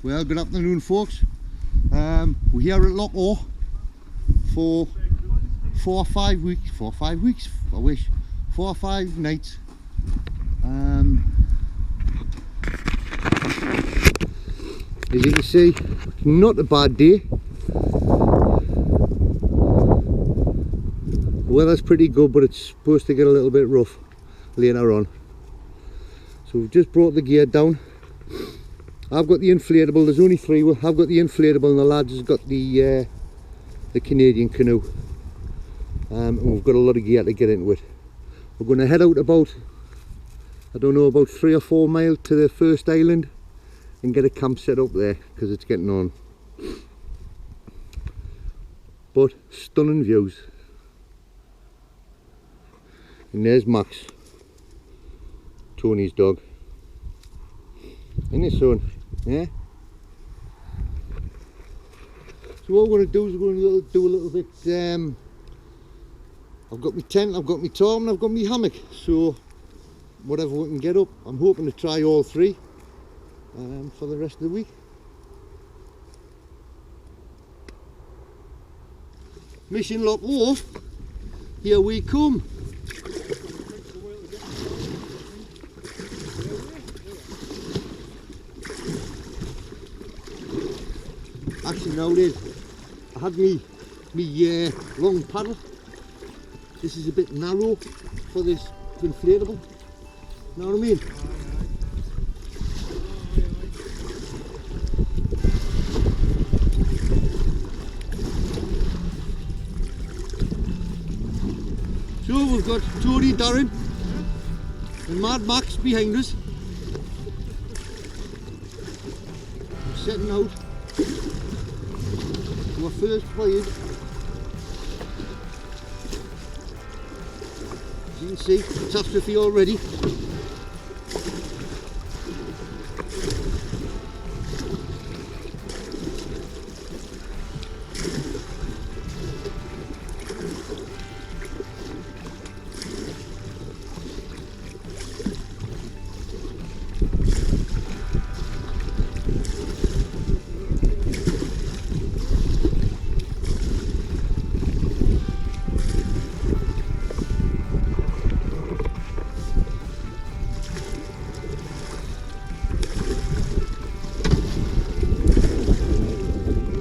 Well, good afternoon, folks. We're here at Loch Awe for 4 or 5 weeks. 4 or 5 weeks, I wish. 4 or 5 nights. As you can see, not a bad day. The weather's pretty good, but it's supposed to get a little bit rough later on. So we've just brought the gear down. I've got the inflatable. There's only 3. I've got the inflatable, and the lads has got the Canadian canoe. And we've got a lot of gear to get into it. We're going to head out about, I don't know, about 3 or 4 miles to the first island and get a camp set up there because it's getting on. But stunning views. And there's Max, Tony's dog, and his son. Yeah. So what we're going to do is we're going to do a little bit. I've got my tent, I've got my tarp, and I've got my hammock. So whatever we can get up, I'm hoping to try all 3 for the rest of the week. Mission Loch Awe. Here we come. Actually, nowadays I had me long paddle. This is a bit narrow for this inflatable. Know what I mean? So we've got Tony, Darren and Mad Max behind us. We're setting out to our first voyage. As you can see, catastrophe already.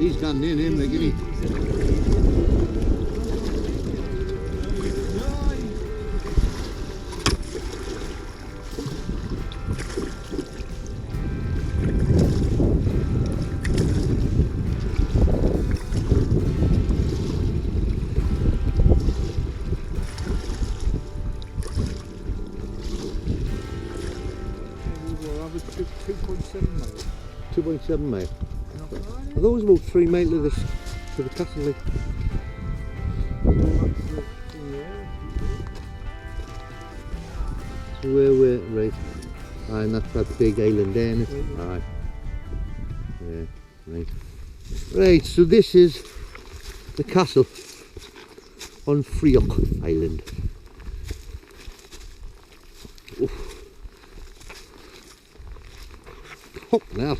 He's gone in him, like, isn't he? We'll have a 2.7 miles. 2.7 mile. I thought it was about 3 miles to the castle. Like. So where we're right, and that's that big island there, isn't it? Aye. Yeah, right. Right, so this is the castle on Kayak Island. Oof. Hop now.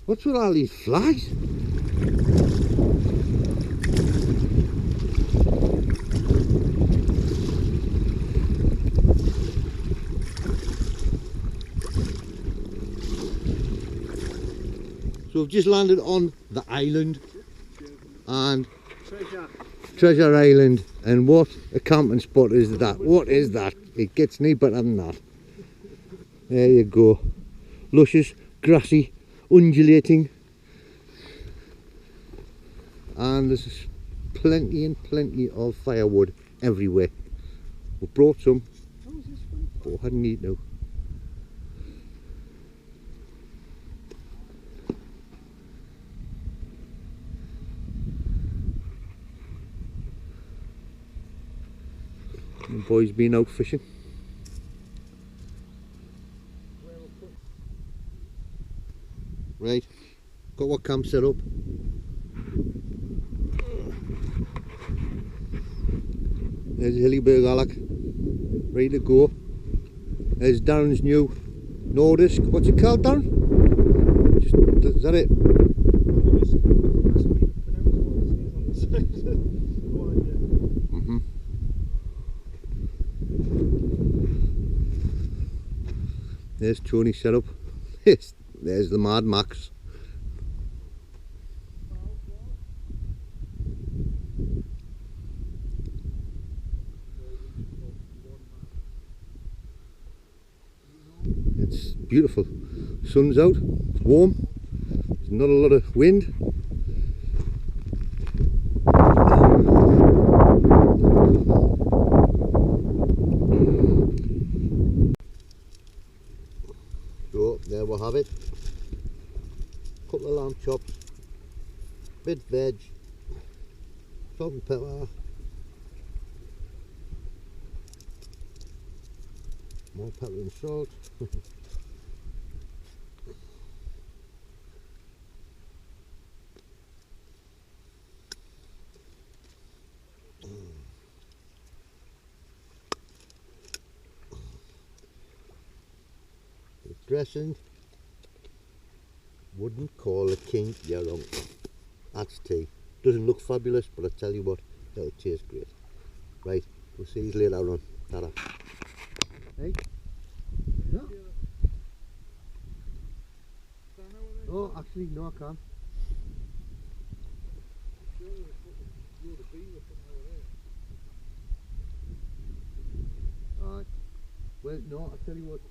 What's with all these flies? So we've just landed on the island and Treasure Island, and what a camping spot is that? What is that? It gets no better than that. There you go. Luscious, grassy, undulating, and there's plenty and plenty of firewood everywhere. We brought some, but we hadn't eaten now. The boys been out fishing. got our camp set up. There's Hillyberg Alec, ready to go. There's Darren's new Nordisk. What's it called, Darren? Is that it? There's Tony set up. There's the Mad Max. It's beautiful. Sun's out, it's warm, there's not a lot of wind. So there we have it. Couple of lamb chops, bit veg, salt and pepper, more pepper and salt. Dressing, wouldn't call a king your uncle. That's tea. Doesn't look fabulous, but I tell you what, it'll taste great. Right, we'll see you later on. Ta-ra. Hey? No. Oh, actually, no, I can't. Well, no, I tell you what.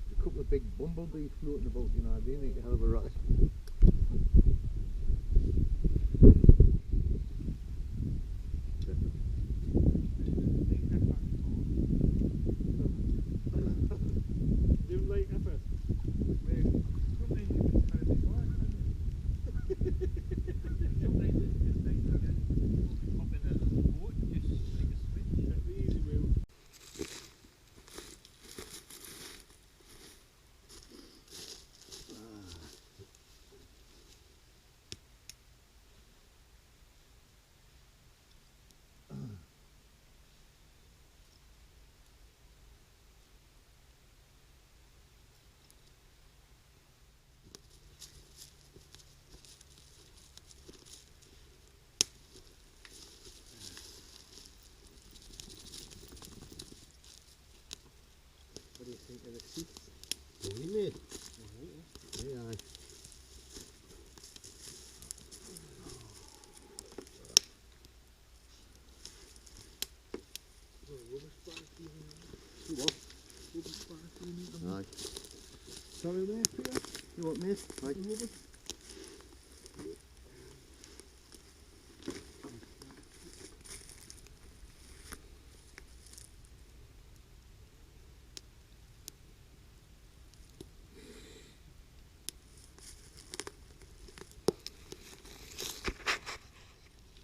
A couple of big bumblebees floating about, you know, they make a hell of a racket. What do you think of the seats? Lovely, mate. Yeah, aye. Aye. Sorry there, Peter. You what, mate? Right.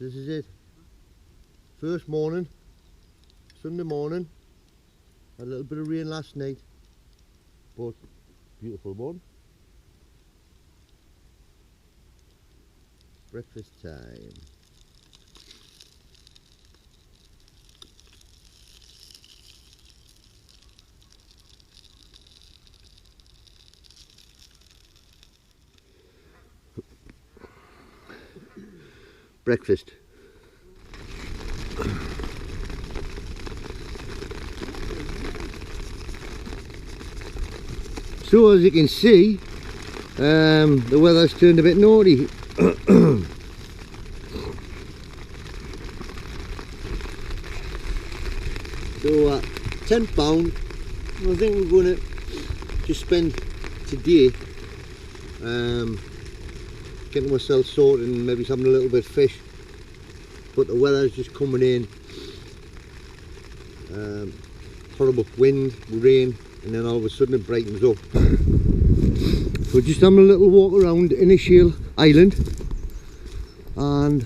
This is it. First morning, Sunday morning. Had a little bit of rain last night, but beautiful one. Breakfast time. Breakfast. So as you can see, the weather's turned a bit naughty. So £10, I think we're going to just spend today getting myself sorted and maybe having a little bit of fish, but the weather's just coming in, horrible wind, rain, and then all of a sudden it brightens up. So just having a little walk around Inishiel Island, and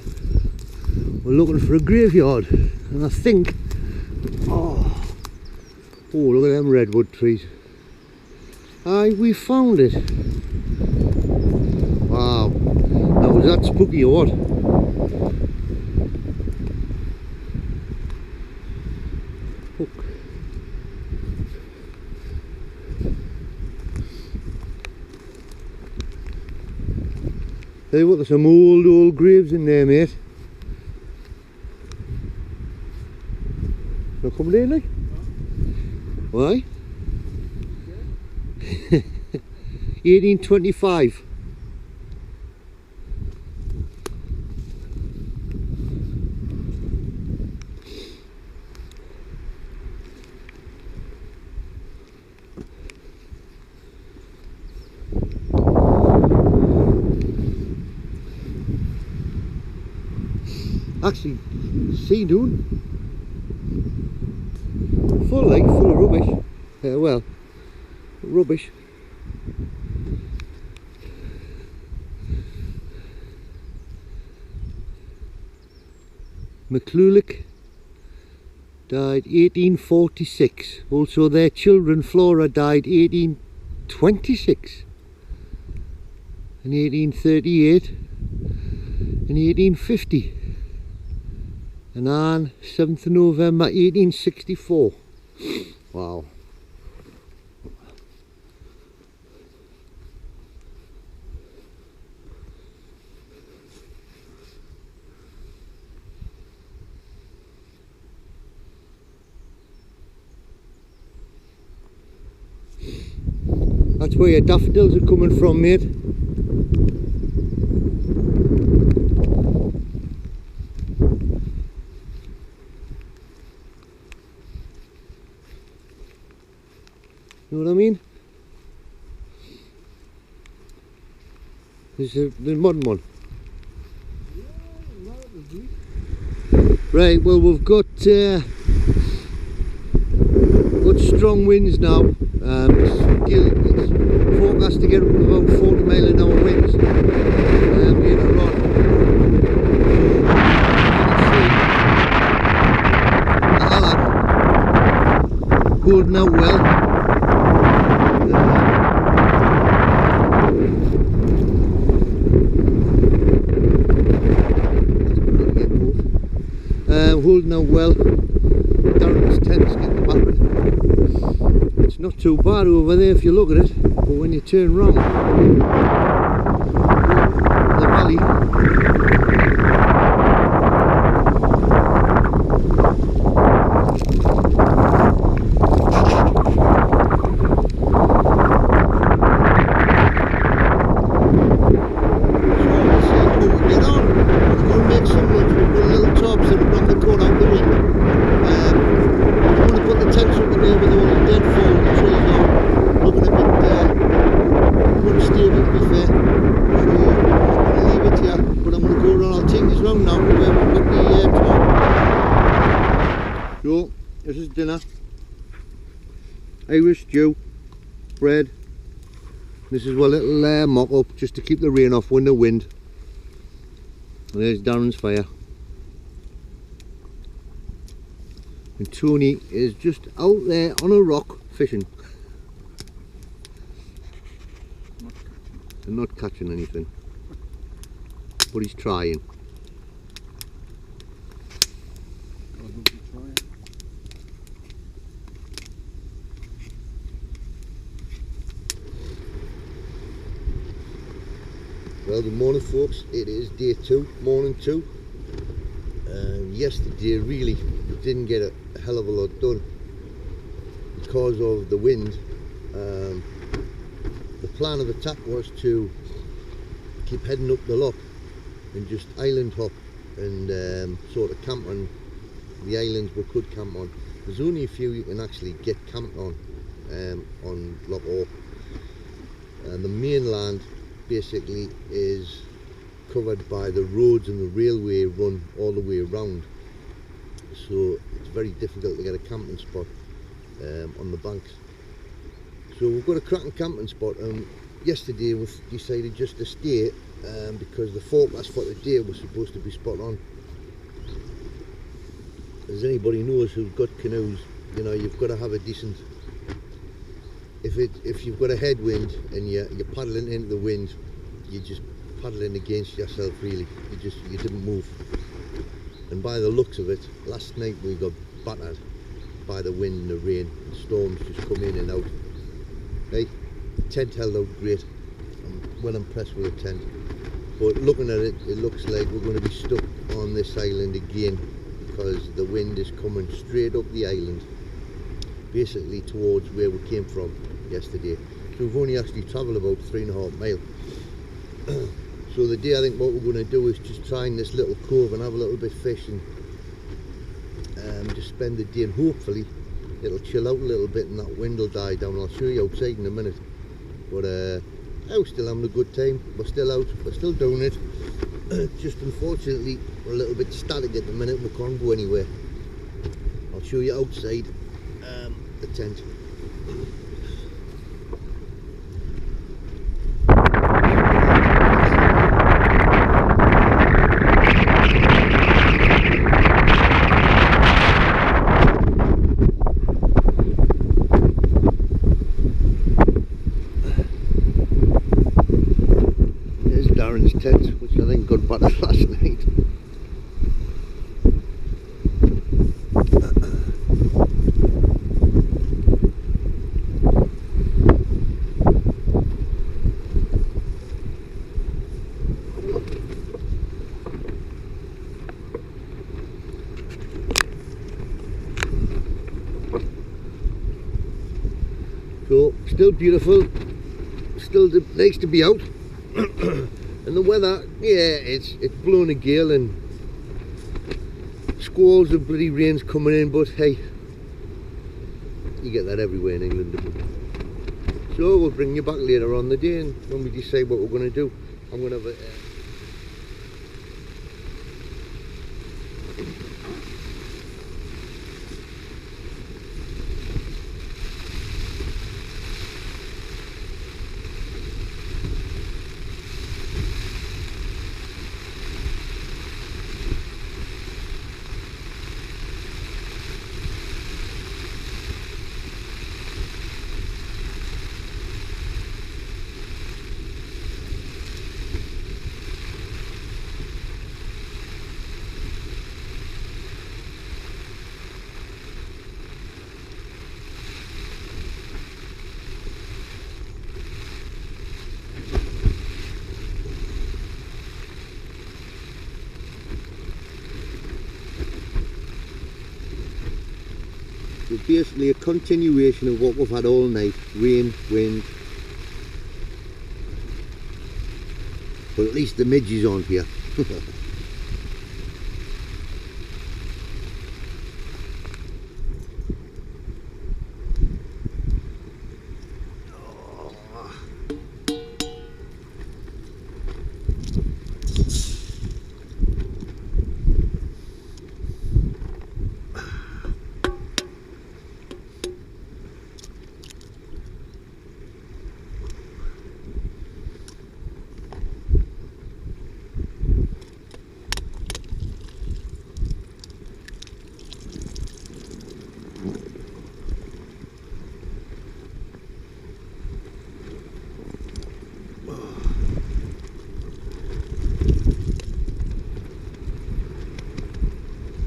we're looking for a graveyard, and I think, oh look at them redwood trees. Aye, we found it. Wow. Was that spooky or what? Hook. Tell you what, there's some old graves in there, mate. Not coming in, like? Why? 1825. Actually, sea dune. Full of rubbish. Well, rubbish. McClulick died 1846. Also their children Flora died 1826 and 1838 and 1850 and on 7th of November 1864. Wow. That's where your daffodils are coming from, mate. You know what I mean? This is the modern one. Right, well we've got strong winds now. It's forecast to get up to about 40 mile an hour winds later on. Holding out well. Holding out well. Darren's tent's getting the battering. It's not too bad over there if you look at it, but when you turn round the valley, this is dinner. Irish stew, bread. This is a little mock up just to keep the rain off when the wind. And there's Darren's fire. And Tony is just out there on a rock fishing. And not catching anything. But he's trying. Well, good morning folks, it is day 2, morning 2. Yesterday really didn't get a hell of a lot done because of the wind. The plan of attack was to keep heading up the loch and just island hop and sort of camp on the islands we could camp on. There's only a few you can actually get camped on Loch Awe. And the mainland basically is covered by the roads and the railway run all the way around, so it's very difficult to get a camping spot on the banks. So we've got a cracking camping spot, and yesterday we decided just to stay because the forecast for today was supposed to be spot on. As anybody knows who's got canoes, you know, you've got to have a decent, if you've got a headwind and you're paddling into the wind, you just paddling against yourself really. You didn't move. And by the looks of it, last night we got battered by the wind and the rain. The storms just come in and out. Hey, the tent held out great. I'm well impressed with the tent. But looking at it, it looks like we're going to be stuck on this island again because the wind is coming straight up the island, basically towards where we came from yesterday. So we've only actually travelled about 3.5 miles. So the day I think what we're going to do is just try in this little cove and have a little bit of fish and just spend the day, and hopefully it'll chill out a little bit and that wind will die down. I'll show you outside in a minute. But I'm still having a good time. We're still out, we're still doing it. Just unfortunately we're a little bit static at the minute, we can't go anywhere. I'll show you outside the tent. There's Darren's tent, which I think got battered last night. So, still beautiful, still nice to be out. And the weather, yeah, it's blowing a gale and squalls and bloody rain's coming in, but hey, you get that everywhere in England. So we'll bring you back later on the day, and when we decide what we're going to do, I'm going to have a So basically a continuation of what we've had all night, rain, wind, but at least the midges aren't here.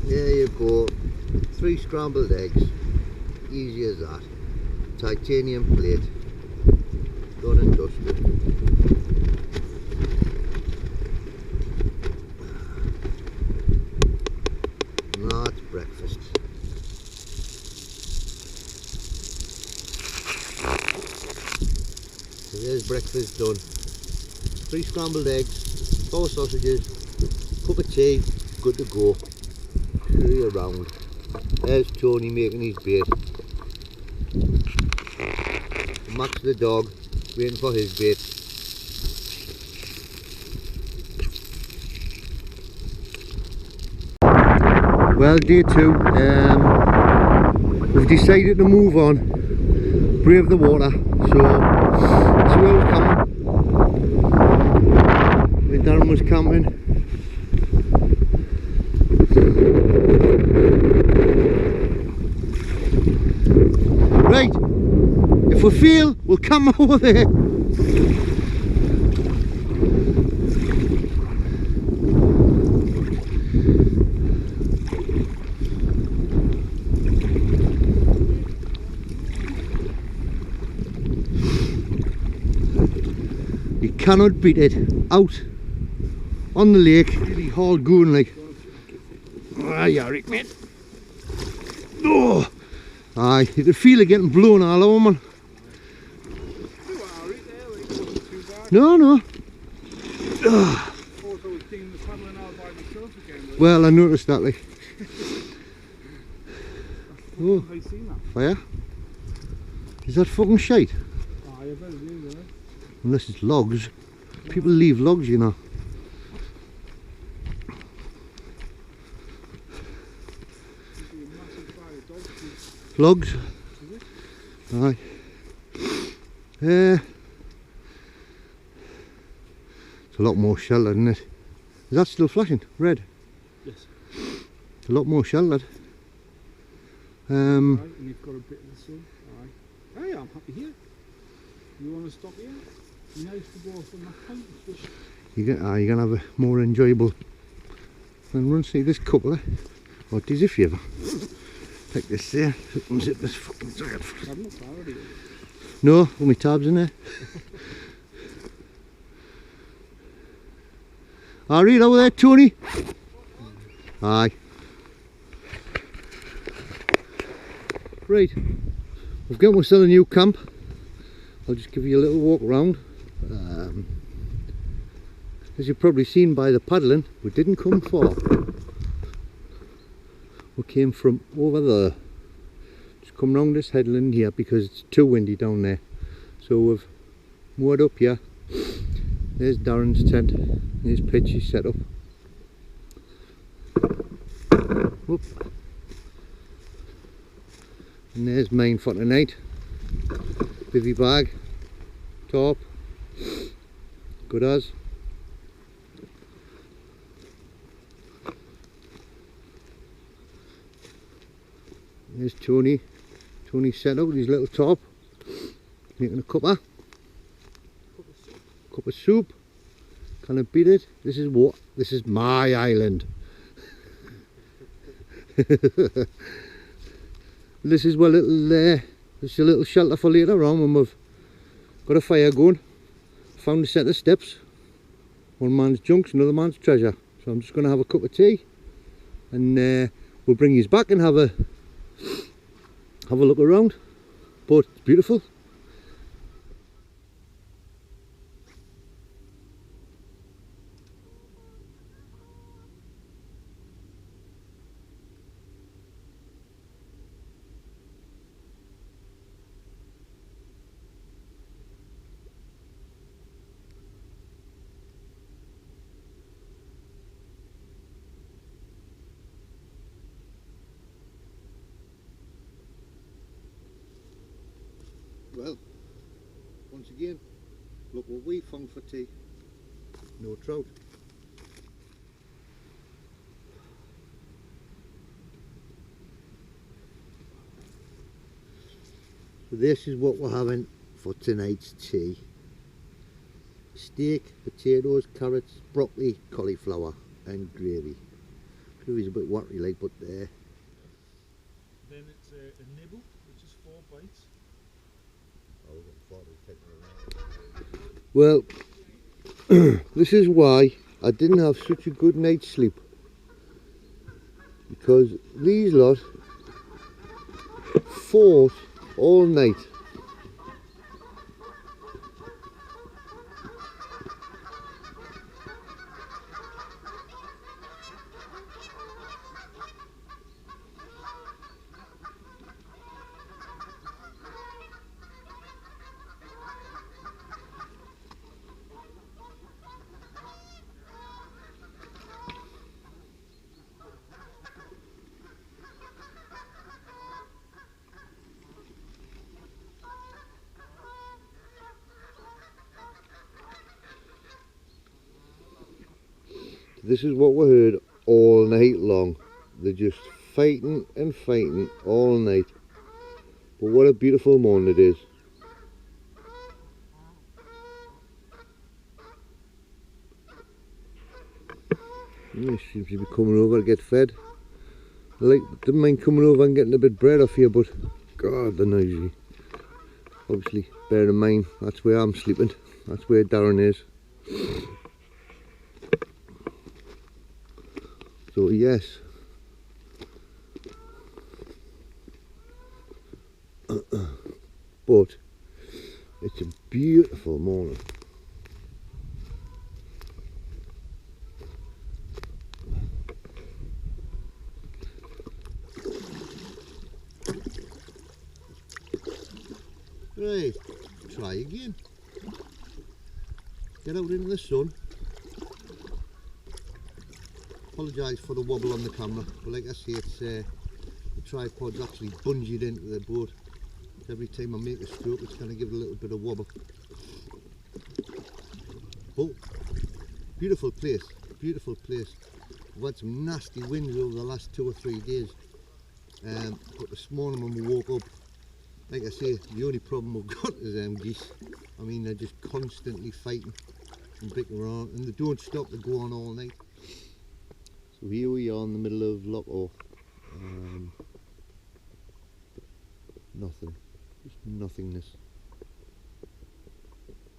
There you go, 3 scrambled eggs, easy as that. Titanium plate, done and dusted. And that's breakfast. So there's breakfast done. 3 scrambled eggs, 4 sausages, cup of tea, good to go. Show you around. There's Tony making his bed. Max the dog waiting for his bait. Well, day 2. We've decided to move on, brave the water. So swell coming. When Darren was camping. Right, if we fail, we'll come over there. cannot beat it. Out on the lake, really hard going like. Ah, yeah, Rick, mate. Oh, aye, you could feel it getting blown all over, man. No, no. Well, I noticed that, like. Oh, fire? Is that fucking shite? Unless it's logs. People leave logs, you know. Logs? Aye. It's a lot more sheltered, isn't it? Is that still flashing? Red? Yes. It's a lot more sheltered. Right, and you've got a bit of the sun. Alright. Hey, I'm happy here. You want to stop here? Nice to go from that point. You're going to have a more enjoyable and run. See this couple there? What does if you ever take this there? Unzip this fucking jacket. I'm not tired of it. No, all my tabs in there. Alright, over there, Tony. Aye. Right, we've got myself a new camp. I'll just give you a little walk around. As you've probably seen by the paddling, we didn't come far. We came from over there. Just come round this headland here because it's too windy down there. So we've moored up here. There's Darren's tent. His pitch is set up. Whoop. And there's mine for tonight. Bivvy bag, top, good as. There's Tony. Tony set out his little top, making a cuppa. Cup of soup. Can I beat it? This is what? This is my island. This is what little this is a little shelter for later on when we've got a fire going. Found a set of steps. One man's junk's another man's treasure. So I'm just going to have a cup of tea, and we'll bring you back and have a look around. But it's beautiful. Well, once again, look what we found for tea. No trout. So this is what we're having for tonight's tea. Steak, potatoes, carrots, broccoli, cauliflower and gravy. Gravy's a bit watery like, but there. Then it's a nibble, which is 4 bites. Well, this is why I didn't have such a good night's sleep, because these lot fought all night. This is what we heard all night long. They're just fighting and fighting all night. But what a beautiful morning it is. He seems to be coming over to get fed. I didn't mind coming over and getting a bit of bread off here, but God, they're noisy. Obviously, bear in mind, that's where I'm sleeping. That's where Darren is. So yes, but it's a beautiful morning. Right, try again. Get out into the sun. Apologise for the wobble on the camera, but like I say, it's the tripod's actually bungeed into the boat. Every time I make a stroke, it's going to give it a little bit of wobble. Oh, beautiful place, beautiful place. We've had some nasty winds over the last 2 or 3 days, but this morning when we woke up, like I say, the only problem we've got is geese. I mean, they're just constantly fighting and picking around, and they don't stop, they go on all night. So here we are in the middle of Loch Awe. Nothing, just nothingness.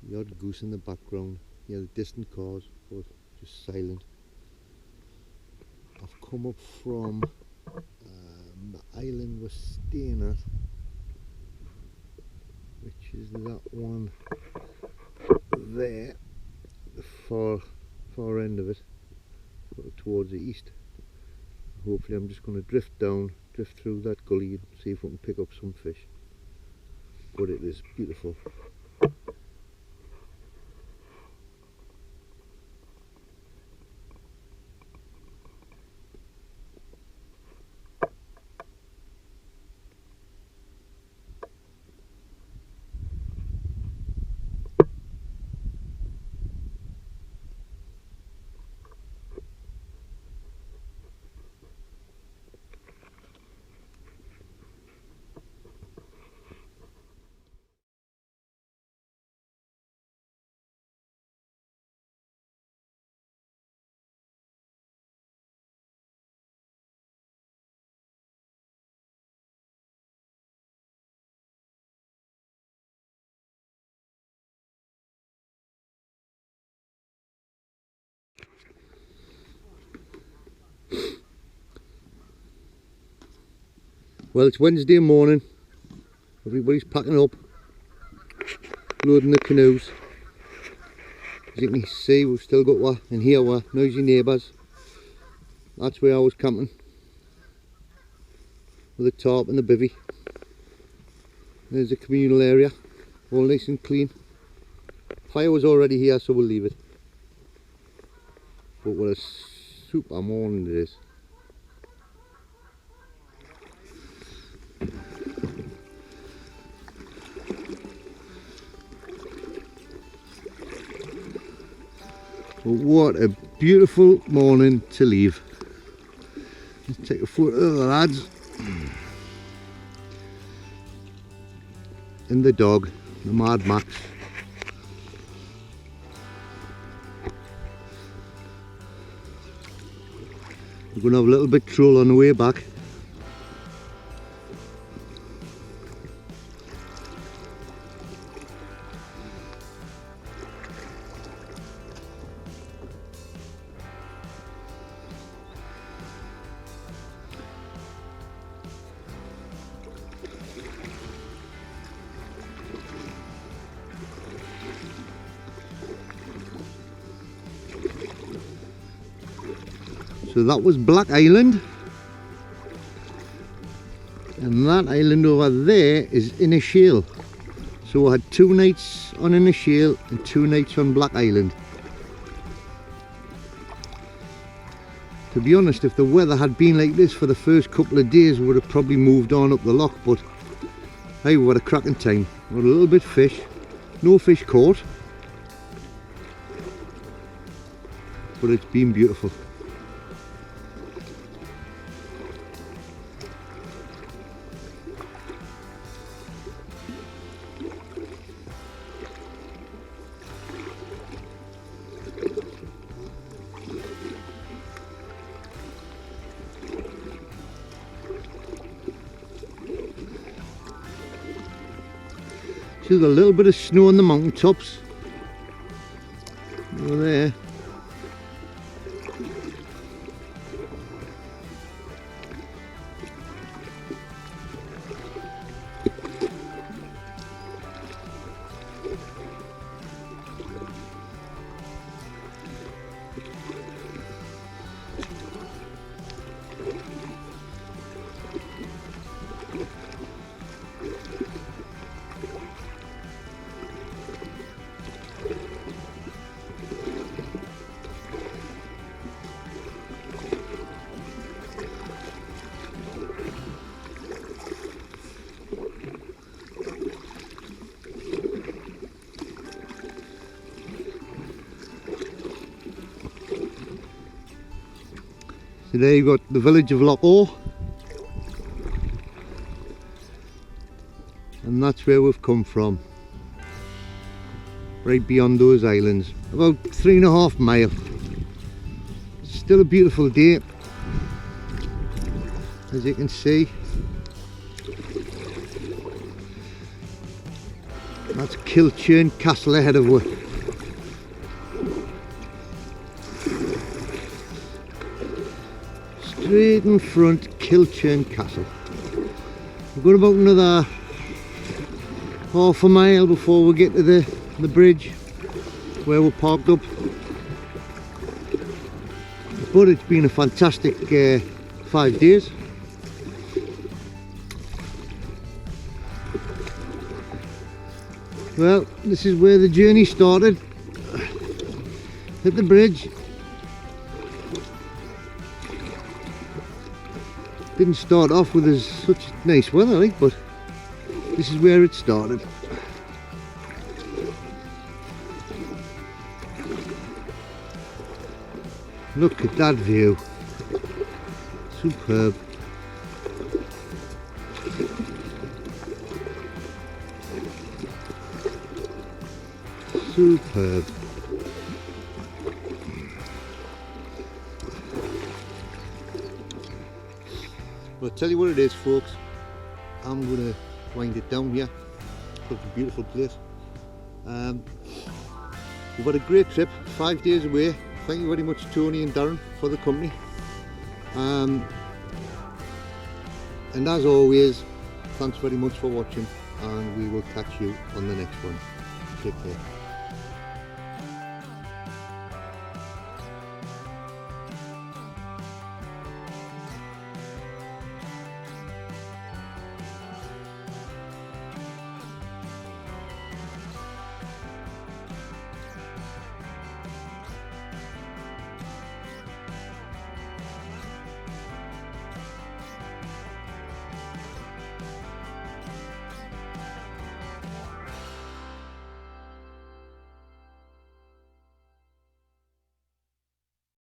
The odd goose in the background, yeah, the distant cars, but just silent. I've come up from the island we're staying at, which is that one there, the far end of it, towards the east. Hopefully I'm just going to drift through that gully and see if we can pick up some fish. But it is beautiful. Well, it's Wednesday morning, everybody's packing up, loading the canoes. As you can see, we've still got in here were noisy neighbours. That's where I was camping, with the tarp and the bivvy. There's the communal area, all nice and clean. Fire was already here, so we'll leave it. But what a super morning it is. But what a beautiful morning to leave. Let's take a photo of the lads and the dog, the Mad Max. We're going to have a little bit troll on the way back. So that was Black Island, and that island over there is Innishail. So I had 2 nights on Innishail and 2 nights on Black Island. To be honest, if the weather had been like this for the first couple of days, we would have probably moved on up the loch, but hey, we had a cracking time. We had a little bit of fish, no fish caught, but it's been beautiful. There's a little bit of snow on the mountain tops. Over there. So there you've got the village of Loch Awe, and that's where we've come from, right beyond those islands, about 3.5 miles. Still a beautiful day, as you can see. That's Kilchurn Castle ahead of us. Straight in front, Kilchurn Castle. We've got about another 1/2 mile before we get to the bridge where we're parked up. But it's been a fantastic 5 days. Well, this is where the journey started, at the bridge. Didn't start off with such nice weather, like, but this is where it started. Look at that view. Superb. Superb. Well, I'll tell you what it is, folks. I'm going to wind it down here. It's a beautiful place. We've had a great trip, 5 days away. Thank you very much, Tony and Darren, for the company. And as always, thanks very much for watching, and we will catch you on the next one. Take care.